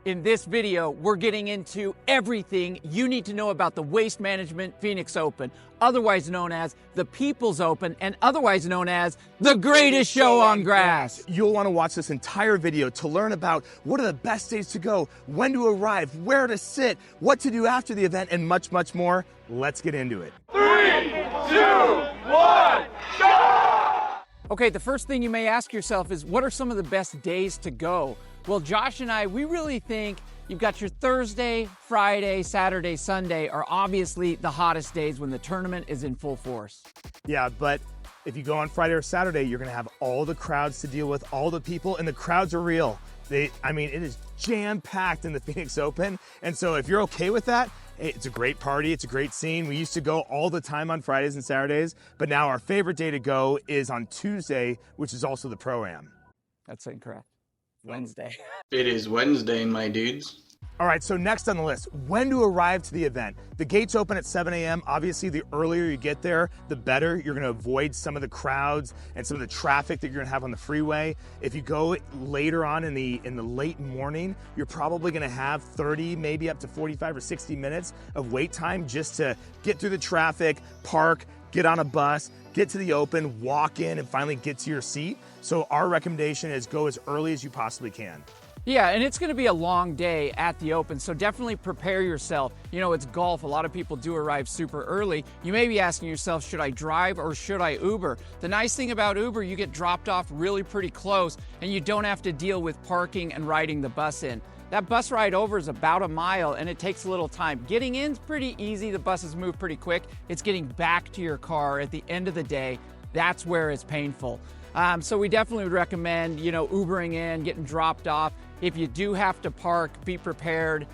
In this video, we're getting into everything you need to know about the Waste Management Phoenix Open, otherwise known as the People's Open, and otherwise known as the greatest show on grass. You'll want to watch this entire video to learn about what are the best days to go, when to arrive, where to sit, what to do after the event, and much, much more. Let's get into it. 3, 2, 1, go! Okay, the first thing you may ask yourself is, what are some of the best days to go? Well, Josh and I, we really think you've got your Thursday, Friday, Saturday, Sunday are obviously the hottest days when the tournament is in full force. Yeah, but if you go on Friday or Saturday, you're going to have all the crowds to deal with, all the people, and the crowds are real. It is jam-packed in the Phoenix Open, and so if you're okay with that, it's a great party, it's a great scene. We used to go all the time on Fridays and Saturdays, but now our favorite day to go is on Tuesday, which is also the Pro-Am. That's incorrect. Wednesday. It is Wednesday, my dudes. All right, so next on the list, when to arrive to the event. The gates open at 7 a.m. Obviously, the earlier you get there, the better. You're gonna avoid some of the crowds and some of the traffic that you're gonna have on the freeway. If you go later on in the late morning, you're probably gonna have 30, maybe up to 45 or 60 minutes of wait time just to get through the traffic, park, get on a bus, get to the Open, walk in, and finally get to your seat. So our recommendation is go as early as you possibly can. Yeah, and it's going to be a long day at the Open, so definitely prepare yourself. You know, it's golf. A lot of people do arrive super early. You may be asking yourself, should I drive or should I Uber? The nice thing about Uber, you get dropped off really pretty close, and you don't have to deal with parking and riding the bus in. That bus ride over is about a mile, and it takes a little time. Getting in's pretty easy. The buses move pretty quick. It's getting back to your car at the end of the day. That's where it's painful. So we definitely would recommend, Ubering in, getting dropped off. If you do have to park, be prepared,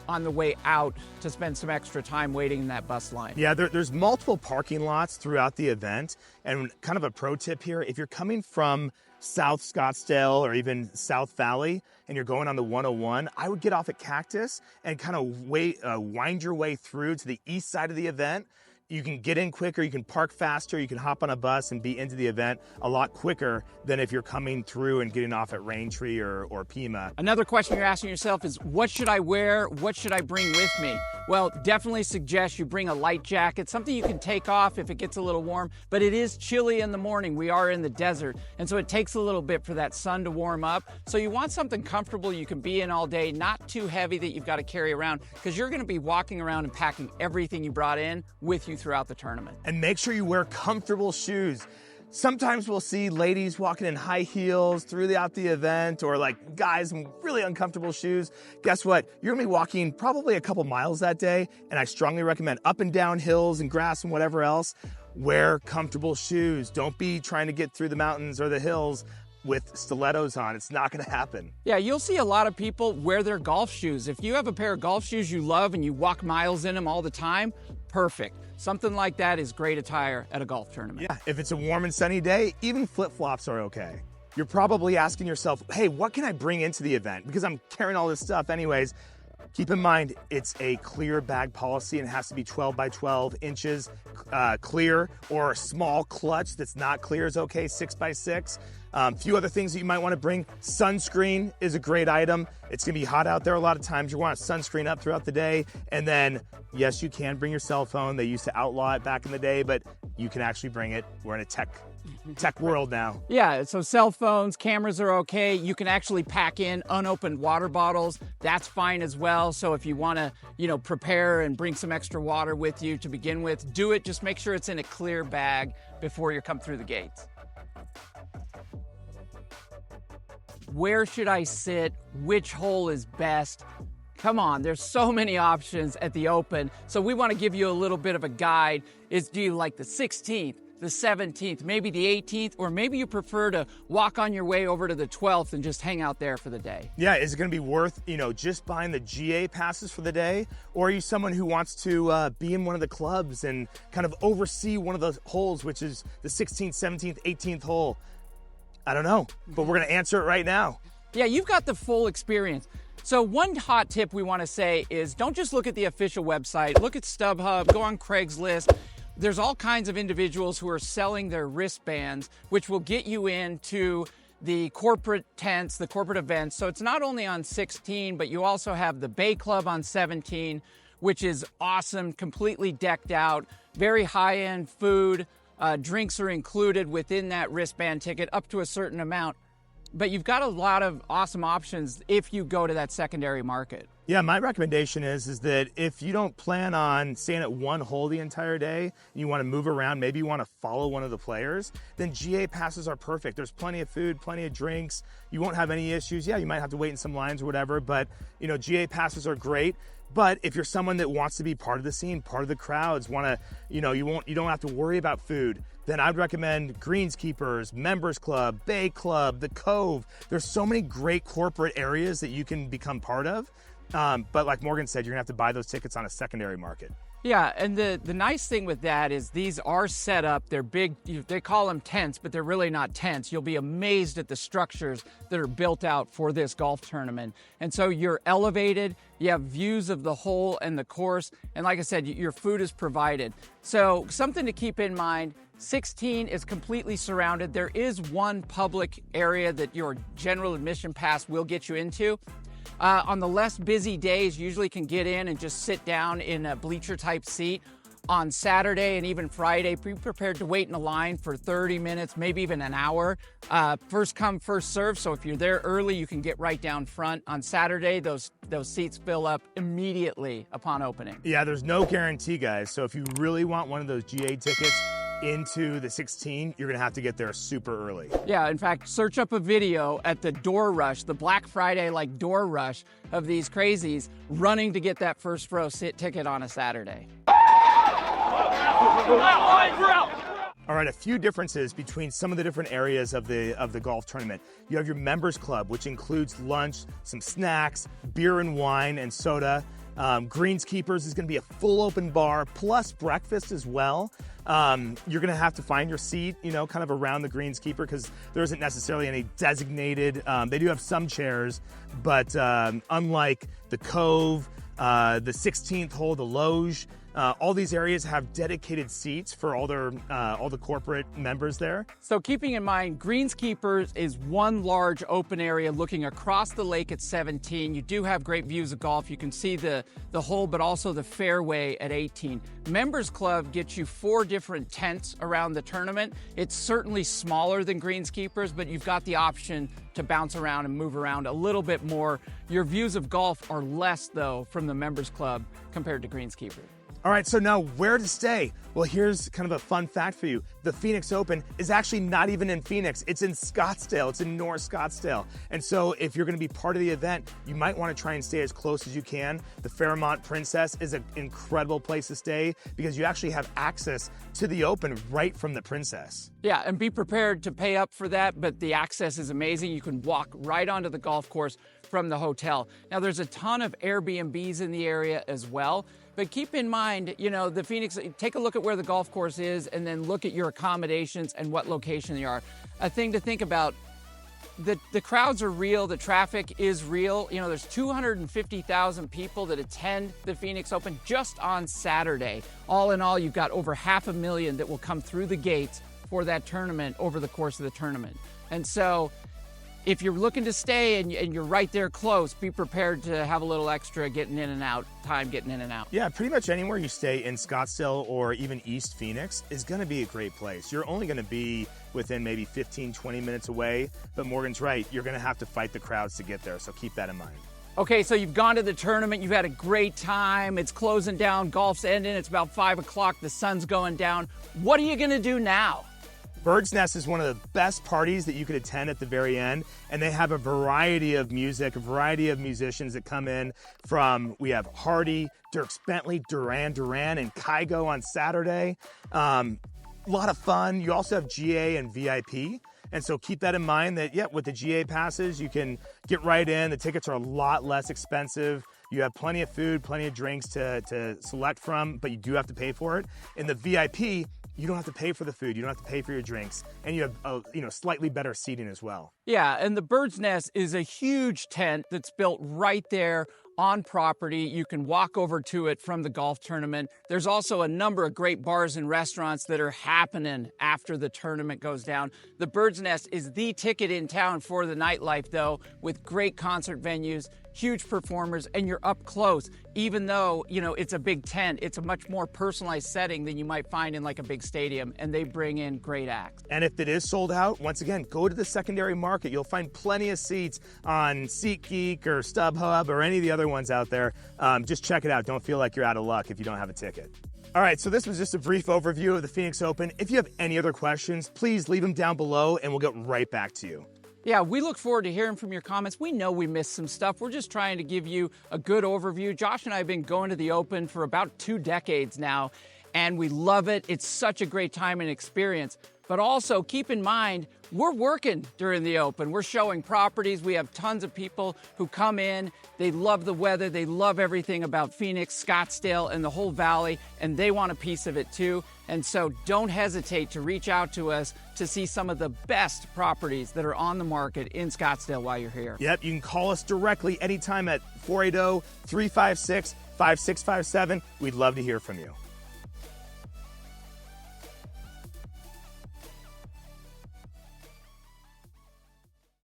on the way out to spend some extra time waiting in that bus line. Yeah, there's multiple parking lots throughout the event. And kind of a pro tip here, if you're coming from South Scottsdale or even South Valley and you're going on the 101, I would get off at Cactus and kind of wind your way through to the east side of the event. You can get in quicker, you can park faster, you can hop on a bus and be into the event a lot quicker than if you're coming through and getting off at Raintree or Pima. Another question you're asking yourself is, what should I wear? What should I bring with me? Well, definitely suggest you bring a light jacket, something you can take off if it gets a little warm, but it is chilly in the morning. We are in the desert, and so it takes a little bit for that sun to warm up. So you want something comfortable you can be in all day, not too heavy that you've got to carry around, because you're going to be walking around and packing everything you brought in with you throughout the tournament. And make sure you wear comfortable shoes. Sometimes we'll see ladies walking in high heels throughout the event, or like guys in really uncomfortable shoes. Guess what? You're gonna be walking probably a couple miles that day, and I strongly recommend up and down hills and grass and whatever else, wear comfortable shoes. Don't be trying to get through the mountains or the hills with stilettos on. It's not gonna happen. Yeah, you'll see a lot of people wear their golf shoes. If you have a pair of golf shoes you love and you walk miles in them all the time, perfect. Something like that is great attire at a golf tournament. Yeah, if it's a warm and sunny day, even flip-flops are okay. You're probably asking yourself, hey, what can I bring into the event? Because I'm carrying all this stuff anyways. Keep in mind, it's a clear bag policy and it has to be 12 by 12 inches clear, or a small clutch that's not clear is okay, 6 by 6. Few other things that you might want to bring. Sunscreen is a great item. It's gonna be hot out there a lot of times. You want a sunscreen up throughout the day. And then, yes, you can bring your cell phone. They used to outlaw it back in the day, but you can actually bring it. We're in a tech world now. Yeah, so cell phones, cameras are okay. You can actually pack in unopened water bottles. That's fine as well. So if you want to, prepare and bring some extra water with you to begin with, do it. Just make sure it's in a clear bag before you come through the gates. Where should I sit? Which hole is best? Come on, there's so many options at the Open. So we want to give you a little bit of a guide. Do you like the 16th, the 17th, maybe the 18th, or maybe you prefer to walk on your way over to the 12th and just hang out there for the day? Yeah, is it going to be worth, just buying the GA passes for the day? Or are you someone who wants to be in one of the clubs and kind of oversee one of those holes, which is the 16th, 17th, 18th hole? I don't know, but we're gonna answer it right now. Yeah, you've got the full experience. So one hot tip we wanna say is, don't just look at the official website, look at StubHub, go on Craigslist. There's all kinds of individuals who are selling their wristbands, which will get you into the corporate tents, the corporate events. So it's not only on 16, but you also have the Bay Club on 17, which is awesome, completely decked out, very high-end food. Drinks are included within that wristband ticket up to a certain amount. But you've got a lot of awesome options if you go to that secondary market. Yeah, my recommendation is that if you don't plan on staying at one hole the entire day, and you want to move around, maybe you want to follow one of the players, then GA passes are perfect. There's plenty of food, plenty of drinks. You won't have any issues. Yeah, you might have to wait in some lines or whatever, but GA passes are great. But if you're someone that wants to be part of the scene, part of the crowds, you don't have to worry about food, then I'd recommend Greenskeepers, Members Club, Bay Club, the Cove. There's so many great corporate areas that you can become part of. But like Morgan said, you're gonna have to buy those tickets on a secondary market. Yeah, and the nice thing with that is these are set up. They're big, they call them tents, but they're really not tents. You'll be amazed at the structures that are built out for this golf tournament. And so you're elevated, you have views of the hole and the course, and like I said, your food is provided. So something to keep in mind, 16 is completely surrounded. There is one public area that your general admission pass will get you into. On the less busy days, you usually can get in and just sit down in a bleacher type seat. On Saturday and even Friday, be prepared to wait in a line for 30 minutes, maybe even an hour. First come, first serve. So if you're there early, you can get right down front. On Saturday, those seats fill up immediately upon opening. Yeah, there's no guarantee, guys. So if you really want one of those GA tickets into the 16, you're gonna have to get there super early. Yeah, in fact, search up a video at the door rush, the Black Friday like door rush of these crazies running to get that first row ticket on a Saturday. All right, a few differences between some of the different areas of the golf tournament. You have your members club, which includes lunch, some snacks, beer and wine and soda. Greenskeepers is gonna be a full open bar plus breakfast as well. You're gonna have to find your seat, kind of around the greenskeeper because there isn't necessarily any designated. They do have some chairs, but unlike the Cove, the 16th hole, the Loge, all these areas have dedicated seats for all the corporate members there. So keeping in mind, Greenskeepers is one large open area looking across the lake at 17. You do have great views of golf. You can see the hole, but also the fairway at 18. Members Club gets you 4 different tents around the tournament. It's certainly smaller than Greenskeepers, but you've got the option to bounce around and move around a little bit more. Your views of golf are less, though, from the Members Club compared to Greenskeepers. All right, so now where to stay? Well, here's kind of a fun fact for you. The Phoenix Open is actually not even in Phoenix. It's in Scottsdale. It's in North Scottsdale. And so if you're gonna be part of the event, you might wanna try and stay as close as you can. The Fairmont Princess is an incredible place to stay because you actually have access to the Open right from the Princess. Yeah, and be prepared to pay up for that, but the access is amazing. You can walk right onto the golf course from the hotel. Now, there's a ton of Airbnbs in the area as well. But keep in mind, the Phoenix, take a look at where the golf course is and then look at your accommodations and what location they are. A thing to think about, the crowds are real, the traffic is real. There's 250,000 people that attend the Phoenix Open just on Saturday. All in all, you've got over 500,000 that will come through the gates for that tournament over the course of the tournament. And so, if you're looking to stay and you're right there close, be prepared to have a little extra getting in and out, time getting in and out. Yeah, pretty much anywhere you stay in Scottsdale or even East Phoenix is gonna be a great place. You're only gonna be within maybe 15, 20 minutes away, but Morgan's right, you're gonna have to fight the crowds to get there, so keep that in mind. Okay, so you've gone to the tournament, you've had a great time, it's closing down, golf's ending, it's about 5 o'clock, the sun's going down. What are you gonna do now? Bird's Nest is one of the best parties that you could attend at the very end, and they have a variety of music, a variety of musicians that come in from, we have Hardy, Dierks Bentley, Duran Duran, and Kygo on Saturday. A lot of fun. You also have GA and VIP. And so keep that in mind that, with the GA passes, you can get right in. The tickets are a lot less expensive. You have plenty of food, plenty of drinks to select from, but you do have to pay for it. In the VIP, you don't have to pay for the food, you don't have to pay for your drinks, and you have slightly better seating as well. Yeah, and the Bird's Nest is a huge tent that's built right there on property. You can walk over to it from the golf tournament. There's also a number of great bars and restaurants that are happening after the tournament goes down. The Bird's Nest is the ticket in town for the nightlife, though, with great concert venues, huge performers, and you're up close. Even though, you know, it's a big tent, it's a much more personalized setting than you might find in like a big stadium, and they bring in great acts. And if it is sold out, once again, go to the secondary market. You'll find plenty of seats on SeatGeek or StubHub or any of the other ones out there. Just check it out. Don't feel like you're out of luck if you don't have a ticket. All right, so this was just a brief overview of the Phoenix Open. If you have any other questions, please leave them down below and we'll get right back to you. Yeah, we look forward to hearing from your comments. We know we missed some stuff. We're just trying to give you a good overview. Josh and I have been going to the Open for about 2 decades now, and we love it. It's such a great time and experience. But also keep in mind, we're working during the Open. We're showing properties. We have tons of people who come in. They love the weather. They love everything about Phoenix, Scottsdale, and the whole valley, and they want a piece of it too. And so don't hesitate to reach out to us to see some of the best properties that are on the market in Scottsdale while you're here. Yep, you can call us directly anytime at 480-356-5657. We'd love to hear from you.